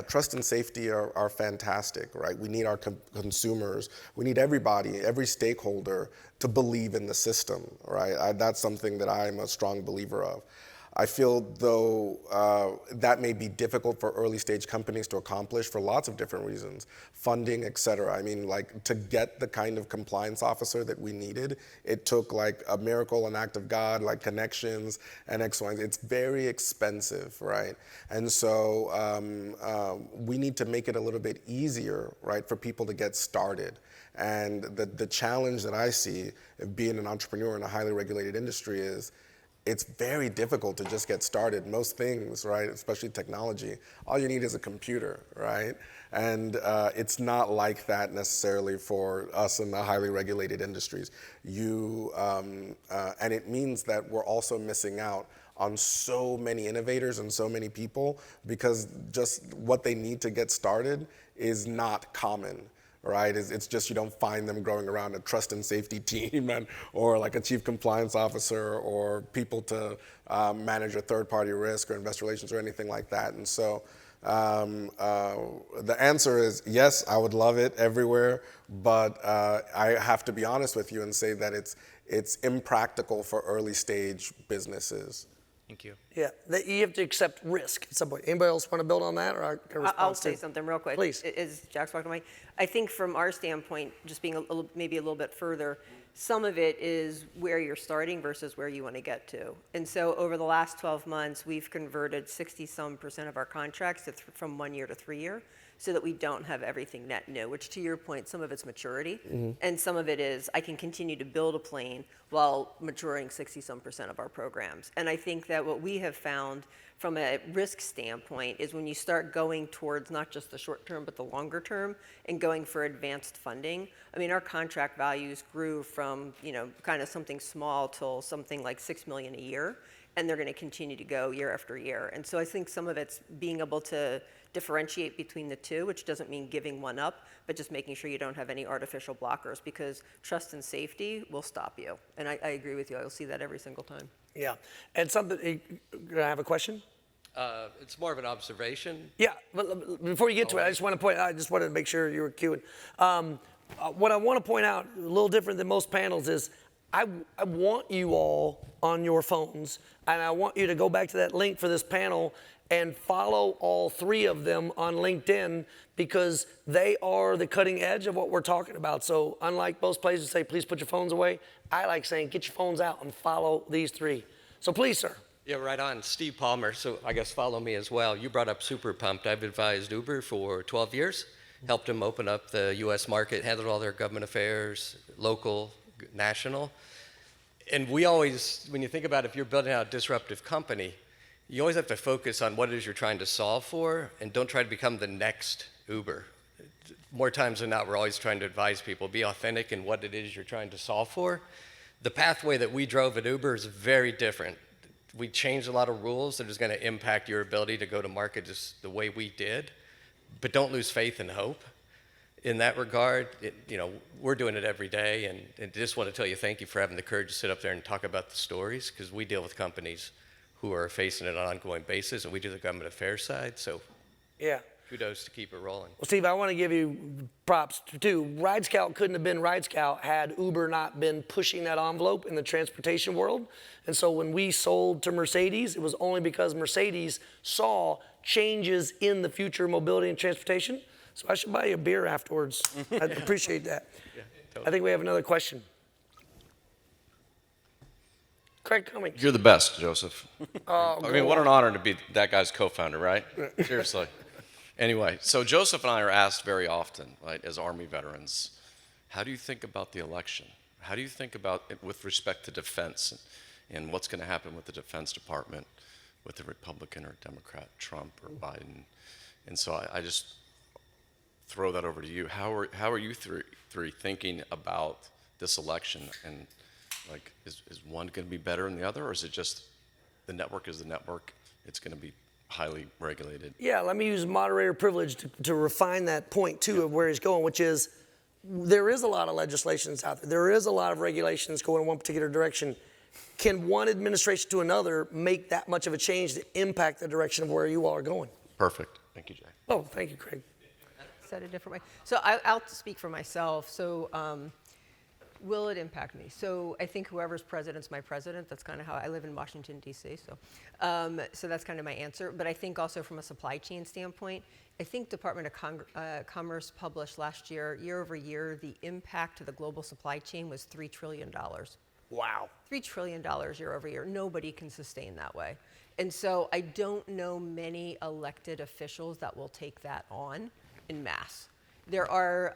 S4: trust and safety are fantastic, right? We need our consumers, we need everybody, every stakeholder to believe in the system, right? That's something that I'm a strong believer of. I feel though that may be difficult for early stage companies to accomplish for lots of different reasons, funding, et cetera. I mean, to get the kind of compliance officer that we needed, it took like a miracle, an act of God, like connections and X, Y, and Z. It's very expensive, right? And so we need to make it a little bit easier, right, for people to get started. And the challenge that I see of being an entrepreneur in a highly regulated industry is, it's very difficult to just get started. Most things, right, especially technology, all you need is a computer, right? And it's not like that necessarily for us in the highly regulated industries. And it means that we're also missing out on so many innovators and so many people because just what they need to get started is not common. Right? It's just you don't find them growing around a trust and safety team or like a chief compliance officer or people to manage a third-party risk or investor relations or anything like that. And so the answer is yes, I would love it everywhere, but I have to be honest with you and say that it's impractical for early stage businesses.
S5: Thank you.
S1: Yeah, that you have to accept risk at some point. Anybody else want to build on that? Or
S2: I'll say something real quick.
S1: Please.
S2: As Jack's walking away, I think from our standpoint, just being maybe a little bit further, some of it is where you're starting versus where you want to get to. And so over the last 12 months, we've converted 60-some% of our contracts from 1 year to 3 year. so that we don't have everything net new, which to your point, some of it's maturity, and some of it is I can continue to build a plane while maturing 60-some% of our programs. And I think that what we have found from a risk standpoint is when you start going towards not just the short term, but the longer term and going for advanced funding. I mean, our contract values grew from, kind of something small till something like $6 million a year, and they're going to continue to go year after year. And so I think some of it's being able to differentiate between the two, which doesn't mean giving one up, but just making sure you don't have any artificial blockers, because trust and safety will stop you. And I agree with you. I'll see that every single time.
S1: Yeah. And something, I have a question?
S6: It's more of an observation.
S1: Yeah, but before you get to it, I just wanted to make sure you were queuing. What I want to point out, a little different than most panels, is I want you all on your phones, and I want you to go back to that link for this panel and follow all three of them on LinkedIn, because they are the cutting edge of what we're talking about. So unlike most places say, please put your phones away, I like saying, get your phones out and follow these three. So please, sir.
S6: Yeah, right on. Steve Palmer, so I guess follow me as well. You brought up Super Pumped. I've advised Uber for 12 years, helped them open up the U.S. market, handled all their government affairs, local, national. And we always, when you think about if you're building out a disruptive company, you always have to focus on what it is you're trying to solve for, and don't try to become the next Uber. More times than not, we're always trying to advise people, be authentic in what it is you're trying to solve for. The pathway that we drove at Uber is very different. We changed a lot of rules that is going to impact your ability to go to market just the way we did, but don't lose faith and hope. In that regard, we're doing it every day, and just want to tell you thank you for having the courage to sit up there and talk about the stories, because we deal with companies who are facing it on an ongoing basis, and we do the government affairs side, so
S1: Yeah.
S6: kudos to keep it rolling.
S1: Well, Steve, I want to give you props too. Ride Scout couldn't have been Ride Scout had Uber not been pushing that envelope in the transportation world. And so when we sold to Mercedes, it was only because Mercedes saw changes in the future of mobility and transportation. So I should buy you a beer afterwards. I'd appreciate that.
S6: Yeah, totally.
S1: I think we have another question. Craig Cummings.
S7: You're the best, Joseph.
S1: Oh,
S7: I mean, what an honor to be that guy's co-founder, right? Seriously. Anyway, so Joseph and I are asked very often, right, as Army veterans, how do you think about the election? How do you think about it with respect to defense and what's going to happen with the Defense Department, with the Republican or Democrat, Trump or Biden? And so I just throw that over to you. How are you three thinking about this election? And like, is one going to be better than the other, or is it just the network is the network? It's going to be highly regulated.
S1: Yeah, let me use moderator privilege to refine that point too of where he's going, which is there is a lot of legislations out there. There is a lot of regulations going in one particular direction. Can one administration to another make that much of a change to impact the direction of where you all are going?
S7: Perfect. Thank you, Jay.
S1: Oh, thank you, Craig.
S2: Said a different way. So I'll speak for myself. So will it impact me? So I think whoever's president's my president. That's kind of how I live in Washington, D.C. So that's kind of my answer. But I think also from a supply chain standpoint, I think Department of Commerce published last year, year over year, the impact to the global supply chain was $3 trillion.
S1: Wow.
S2: $3 trillion year over year. Nobody can sustain that way. And so I don't know many elected officials that will take that on in mass. There are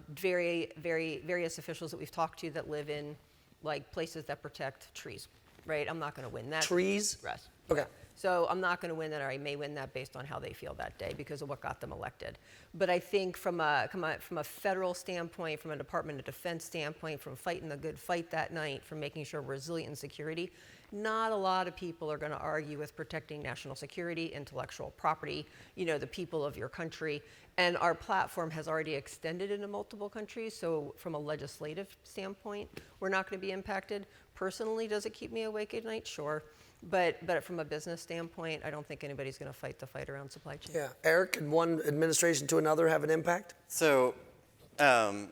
S2: various officials that we've talked to that live in like places that protect trees, right? I'm not going to win that.
S1: Trees?
S2: Yes.
S1: Okay.
S2: So I'm not going to win that, or I may win that based on how they feel that day because of what got them elected. But I think from a federal standpoint, from a Department of Defense standpoint, from fighting the good fight that night, from making sure we're resilient in security, not a lot of people are going to argue with protecting national security, intellectual property, the people of your country. And our platform has already extended into multiple countries. So from a legislative standpoint, we're not going to be impacted. Personally, does it keep me awake at night? Sure. But from a business standpoint, I don't think anybody's going to fight the fight around supply chain.
S1: Yeah. Eric, can one administration to another have an impact?
S3: So the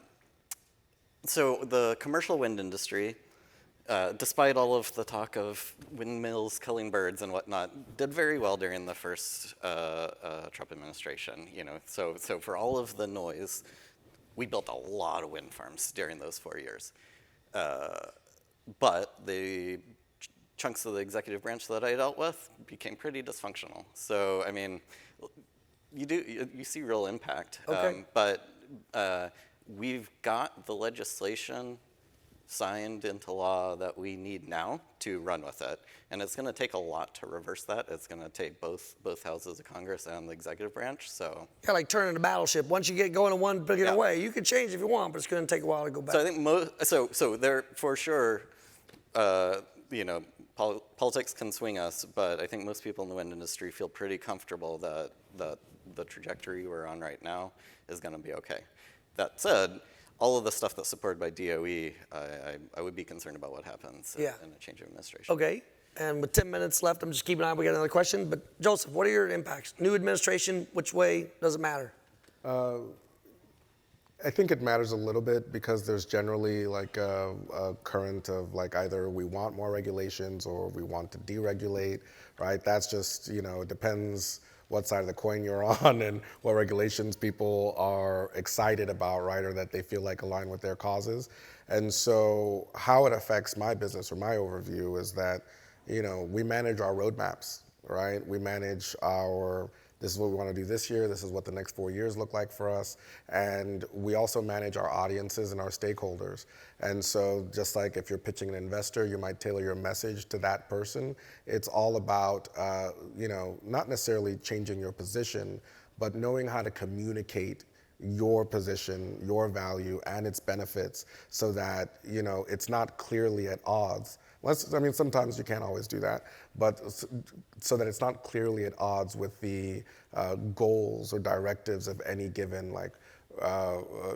S3: commercial wind industry, despite all of the talk of windmills killing birds and whatnot, did very well during the first Trump administration. So for all of the noise, we built a lot of wind farms during those 4 years. But the chunks of the executive branch that I dealt with became pretty dysfunctional. So I mean, you see real impact.
S1: Okay.
S3: But we've got the legislation signed into law that we need now to run with it. And it's going to take a lot to reverse that. It's going to take both houses of Congress and the executive branch. So
S1: Yeah, like turning a battleship. Once you get going in one particular
S3: Yeah.
S1: way, you can change if you want, but it's going to take a while to go back.
S3: So I think so there for sure, you know, politics can swing us, but I think most people in the wind industry feel pretty comfortable that the trajectory we're on right now is going to be okay. That said, all of the stuff that's supported by DOE, I would be concerned about what happens
S1: Yeah.
S3: in a change of administration.
S1: Okay, and with 10 minutes left, I'm just keeping an eye. We got another question, but Joseph, what are your impacts? New administration, which way does it matter?
S4: I think it matters a little bit because there's generally like a current of like either we want more regulations or we want to deregulate, right? That's just, you know, it depends what side of the coin you're on and what regulations people are excited about, right? Or that they feel like align with their causes. And so how it affects my business or my overview is that, you know, we manage our roadmaps, right? We manage this is what we want to do this year, this is what the next 4 years look like for us, and we also manage our audiences and our stakeholders. And so just like if you're pitching an investor, you might tailor your message to that person. It's all about, you know, not necessarily changing your position, but knowing how to communicate your position, your value, and its benefits so that, you know, it's not clearly at odds. I mean, sometimes you can't always do that, but so that it's not clearly at odds with the goals or directives of any given, like,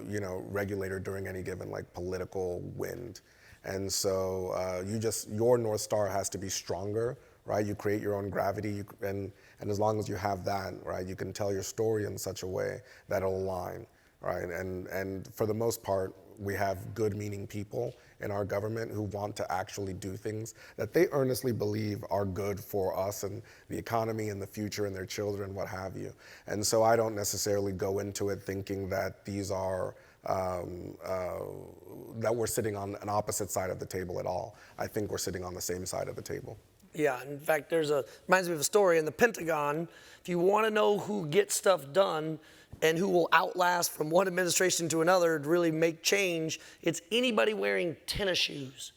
S4: you know, regulator during any given, like, political wind. And so your North Star has to be stronger, right? You create your own gravity, and as long as you have that, right, you can tell your story in such a way that'll align, right? And for the most part, we have good meaning people in our government who want to actually do things that they earnestly believe are good for us and the economy and the future and their children, what have you. And so I don't necessarily go into it thinking that these are, that we're sitting on an opposite side of the table at all. I think we're sitting on the same side of the table.
S1: Yeah, in fact, reminds me of a story in the Pentagon. If you want to know who gets stuff done and who will outlast from one administration to another to really make change, it's anybody wearing tennis shoes.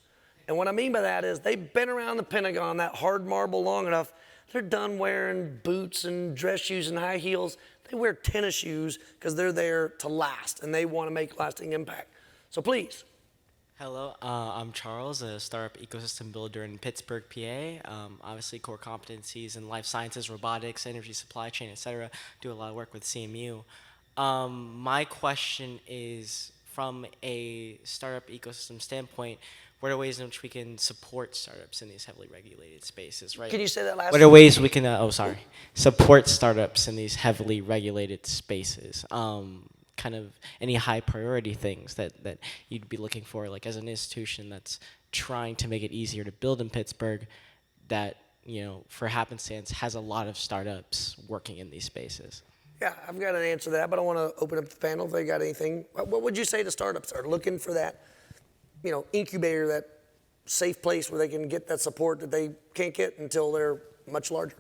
S1: And what I mean by that is they've been around the Pentagon, that hard marble, long enough, they're done wearing boots and dress shoes and high heels. They wear tennis shoes because they're there to last and they want to make lasting impact. So please.
S8: Hello, I'm Charles, a startup ecosystem builder in Pittsburgh, PA. Obviously, core competencies in life sciences, robotics, energy supply chain, et cetera. Do a lot of work with CMU. My question is, from a startup ecosystem standpoint, what are ways in which we can support startups in these heavily regulated spaces, right?
S1: Can you say that last?
S8: What are ways we can, support startups in these heavily regulated spaces? Kind of any high priority things that you'd be looking for, like as an institution that's trying to make it easier to build in Pittsburgh, that, you know, for happenstance has a lot of startups working in these spaces?
S1: Yeah, I've got an answer to that, but I want to open up the panel if they got anything. What would you say to startups that are looking for that, you know, incubator, that safe place where they can get that support that they can't get until they're much larger?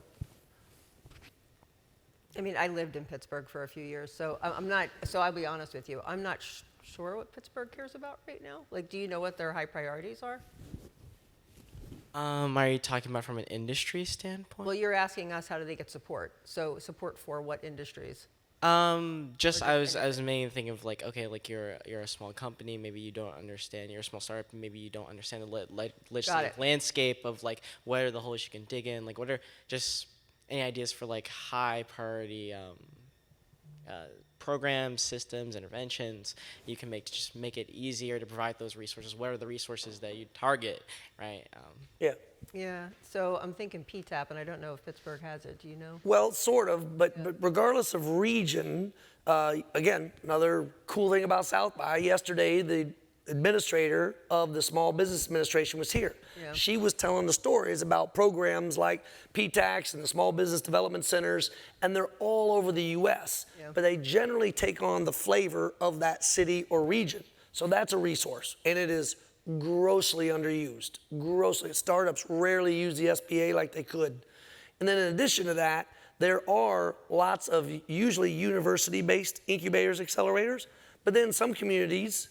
S2: I mean, I lived in Pittsburgh for a few years, so I'll be honest with you. I'm not sure what Pittsburgh cares about right now. Like, do you know what their high priorities are?
S8: Are you talking about from an industry standpoint?
S2: Well, you're asking us how do they get support. So support for what industries?
S8: I was mainly thinking of like, okay, like you're a small company, maybe you don't understand, you're a small startup, maybe you don't understand the legislative landscape of like what are the holes you can dig in, like what are just any ideas for like high priority programs, systems, interventions you can make to just make it easier to provide those resources? What are the resources that you target, right?
S1: Yeah.
S2: Yeah, so I'm thinking PTAP, and I don't know if Pittsburgh has it. Do you know?
S1: Well, sort of, but regardless of region, again, another cool thing about South by, yesterday the administrator of the Small Business Administration was here.
S2: Yeah.
S1: She was telling the stories about programs like PTAX and the Small Business Development Centers, and they're all over the U.S., but they generally take on the flavor of that city or region. So that's a resource, and it is grossly underused. Grossly. Startups rarely use the SBA like they could. And then in addition to that, there are lots of usually university-based incubators, accelerators, but then some communities,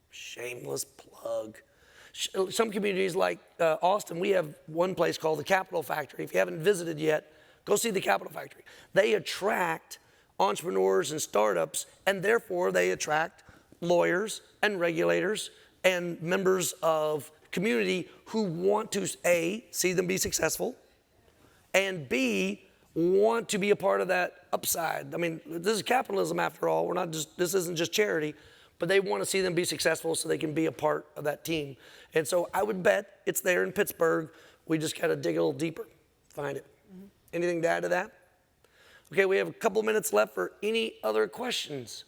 S1: shameless plug, some communities like Austin, we have one place called the Capital Factory. If you haven't visited yet, go see the Capital Factory. They attract entrepreneurs and startups, and therefore they attract lawyers and regulators and members of community who want to, A, see them be successful, and B, want to be a part of that upside. I mean, this is capitalism after all. This isn't just charity, but they want to see them be successful so they can be a part of that team. And so I would bet it's there in Pittsburgh. We just got to dig a little deeper, find it. Mm-hmm. Anything to add to that? Okay, we have a couple minutes left for any other questions.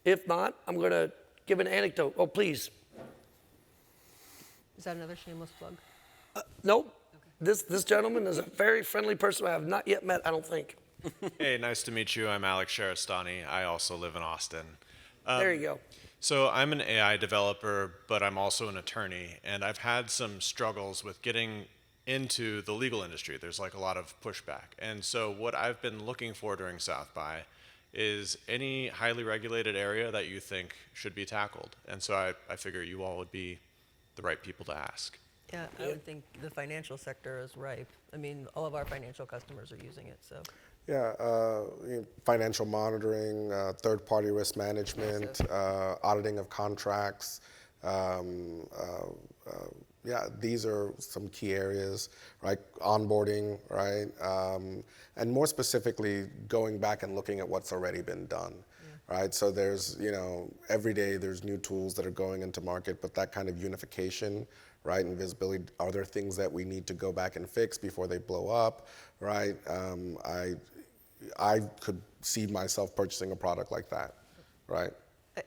S1: If not, I'm going to give an anecdote. Oh, please.
S2: Is that another shameless plug?
S1: Nope. Okay. This gentleman is a very friendly person I have not yet met, I don't think.
S9: Hey, nice to meet you. I'm Alex Sharastani. I also live in Austin.
S1: There you go.
S9: So I'm an AI developer, but I'm also an attorney, and I've had some struggles with getting into the legal industry. There's like a lot of pushback. And so what I've been looking for during South by is any highly regulated area that you think should be tackled. And so I figure you all would be the right people to ask.
S2: Yeah, I would think the financial sector is ripe. I mean, all of our financial customers are using it, so.
S4: Yeah, financial monitoring, third-party risk management, auditing of contracts. Yeah, these are some key areas, right? Onboarding, right? And more specifically, going back and looking at what's already been done, right? So there's, every day there's new tools that are going into market, but that kind of unification, right, and visibility, are there things that we need to go back and fix before they blow up, right? I could see myself purchasing a product like that, right?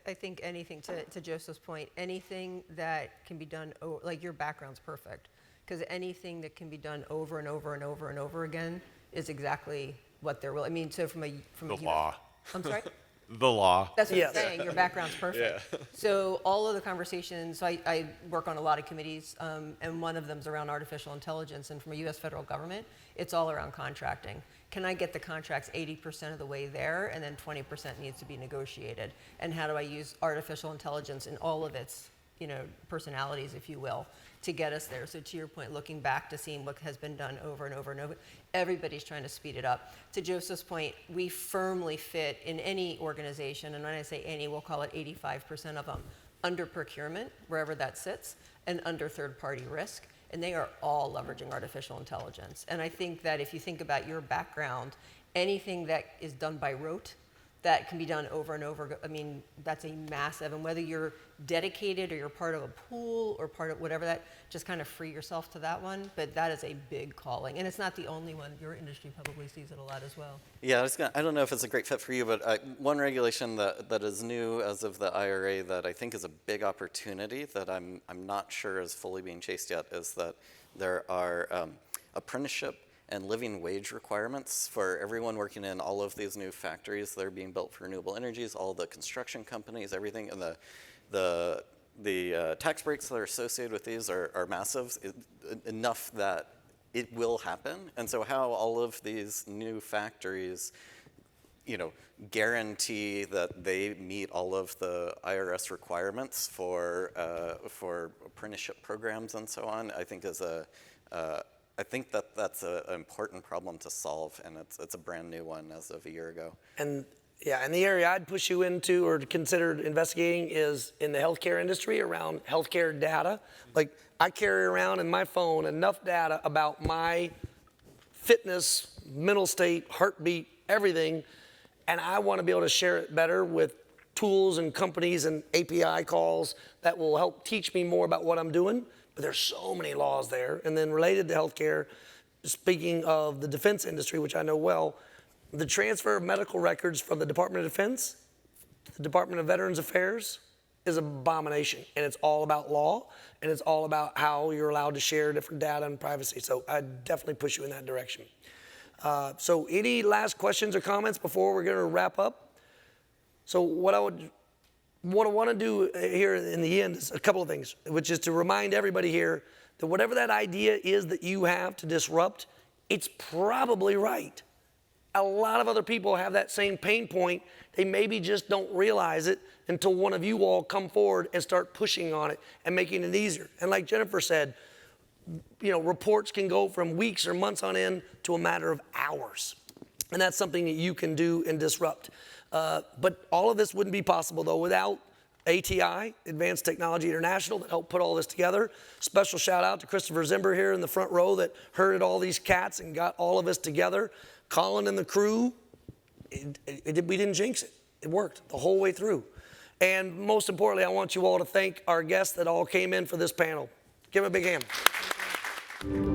S2: I think anything, to Joseph's point, anything that can be done, like your background's perfect, because anything that can be done over and over and over and over again is exactly what they're willing. I mean, so from a
S9: law.
S2: I'm sorry?
S9: The law.
S2: That's what I'm saying. Your background's perfect.
S9: Yeah.
S2: So all of the conversations, so I work on a lot of committees, and one of them's around artificial intelligence. And from a U.S. federal government, it's all around contracting. Can I get the contracts 80% of the way there, and then 20% needs to be negotiated? And how do I use artificial intelligence in all of its, personalities, if you will, to get us there? So to your point, looking back to seeing what has been done over and over and over, everybody's trying to speed it up. To Joseph's point, we firmly fit in any organization, and when I say any, we'll call it 85% of them, under procurement, wherever that sits, and under third-party risk. And they are all leveraging artificial intelligence. And I think that if you think about your background, anything that is done by rote, that can be done over and over, I mean, that's a massive, and whether you're dedicated or you're part of a pool or part of whatever that, just kind of free yourself to that one. But that is a big calling. And it's not the only one. Your industry probably sees it a lot as well.
S3: Yeah, I don't know if it's a great fit for you, but one regulation that is new as of the IRA that I think is a big opportunity that I'm not sure is fully being chased yet is that there are apprenticeship and living wage requirements for everyone working in all of these new factories that are being built for renewable energies, all the construction companies, everything, and the tax breaks that are associated with these are massive, enough that it will happen. And so how all of these new factories, guarantee that they meet all of the IRS requirements for apprenticeship programs and so on, I think is I think that's an important problem to solve, and it's a brand new one as of a year ago.
S1: And yeah, and the area I'd push you into or consider investigating is in the healthcare industry around healthcare data. Like, I carry around in my phone enough data about my fitness, mental state, heartbeat, everything, and I want to be able to share it better with tools and companies and API calls that will help teach me more about what I'm doing. But there's so many laws there. And then related to healthcare, speaking of the defense industry, which I know well, the transfer of medical records from the Department of Defense to the Department of Veterans Affairs is an abomination. And it's all about law, and it's all about how you're allowed to share different data and privacy. So I'd definitely push you in that direction. So any last questions or comments before we're going to wrap up? So what I want to do here in the end is a couple of things, which is to remind everybody here that whatever that idea is that you have to disrupt, it's probably right. A lot of other people have that same pain point. They maybe just don't realize it until one of you all come forward and start pushing on it and making it easier. And like Jennifer said, reports can go from weeks or months on end to a matter of hours. And that's something that you can do and disrupt. But all of this wouldn't be possible, though, without ATI, Advanced Technology International, that helped put all this together. Special shout out to Christopher Zimber here in the front row that herded all these cats and got all of us together. Colin and the crew, we didn't jinx it. It worked the whole way through. And most importantly, I want you all to thank our guests that all came in for this panel. Give them a big hand.